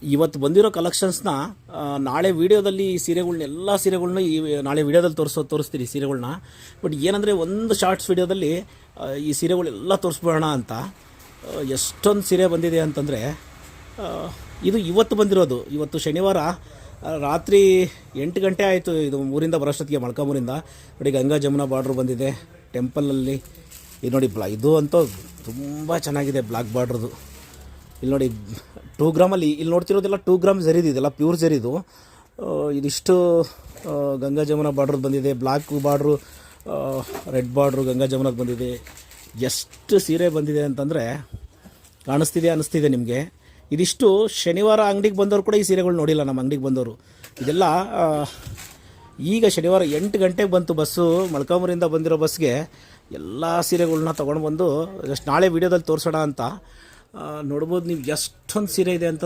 ಇವತ್ತು ಬಂದಿರೋ ಕಲೆಕ್ಷನ್ಸ್ನ ನಾಳೆ ವೀಡಿಯೋದಲ್ಲಿ ಈ ಸೀರೆಗಳ್ನ ಎಲ್ಲ ಸೀರೆಗಳ್ನ ನಾಳೆ ವೀಡಿಯೋದಲ್ಲಿ ತೋರಿಸ್ತೀನಿ ಸೀರೆಗಳ್ನ. ಬಟ್ ಏನಂದರೆ ಒಂದು ಶಾರ್ಟ್ಸ್ ವೀಡಿಯೋದಲ್ಲಿ ಈ ಸೀರೆಗಳೆಲ್ಲ ತೋರಿಸ್ಬಿಡೋಣ ಅಂತ. ಎಷ್ಟೊಂದು ಸೀರೆ ಬಂದಿದೆ ಅಂತಂದರೆ ಇದು ಇವತ್ತು ಬಂದಿರೋದು. ಇವತ್ತು ಶನಿವಾರ ರಾತ್ರಿ 8 ಗಂಟೆ ಆಯಿತು ಇದು ಊರಿಂದ ಬರೋಷ್ಟೊತ್ತಿಗೆ, ಮೊಳಕಾಮೂರಿಂದ. ನೋಡಿ ಗಂಗಾ ಜಮುನಾ ಬಾರ್ಡ್ರು ಬಂದಿದೆ ಟೆಂಪಲಲ್ಲಿ. ಇದು ನೋಡಿ ಇದು ಅಂತೂ ತುಂಬ ಚೆನ್ನಾಗಿದೆ ಬ್ಲಾಕ್ ಬಾರ್ಡ್ರದು. ಇಲ್ಲಿ ನೋಡಿ 2 ಗ್ರಾಮಲ್ಲಿ ಇಲ್ಲಿ ನೋಡ್ತಿರೋದೆಲ್ಲ 2 ಗ್ರಾಮ್ ಜರಿದು, ಇದೆಲ್ಲ ಪ್ಯೂರ್ ಜರಿದು. ಇದಿಷ್ಟು ಗಂಗಾ ಜಮುನಾ ಬಾರ್ಡ್ರದ್ದು ಬಂದಿದೆ. Black border, red border Ganga ಜಮುನಾದು ಬಂದಿದೆ. ಎಷ್ಟು ಸೀರೆ ಬಂದಿದೆ ಅಂತಂದರೆ ಅನ್ನಿಸ್ತಿದೆ ನಿಮಗೆ. ಇದಿಷ್ಟು ಶನಿವಾರ ಅಂಗಡಿಗೆ ಬಂದವರು ಕೂಡ ಈ ಸೀರೆಗಳು ನೋಡಿಲ್ಲ, ನಮ್ಮ ಅಂಗಡಿಗೆ ಬಂದವರು. ಇದೆಲ್ಲ ಈಗ ಶನಿವಾರ 8 ಗಂಟೆಗೆ ಬಂತು ಬಸ್ಸು, ಮೊಳಕಾಮೂರಿಂದ ಬಂದಿರೋ ಬಸ್ಗೆ ಎಲ್ಲ ಸೀರೆಗಳ್ನ ತೊಗೊಂಡು ಬಂದು ಜಸ್ಟ್ ನಾಳೆ ವೀಡಿಯೋದಲ್ಲಿ ತೋರಿಸೋಣ ಅಂತ. ನೋಡ್ಬೋದು ನೀವು ಎಷ್ಟೊಂದು ಸೀರೆ ಇದೆ ಅಂತ.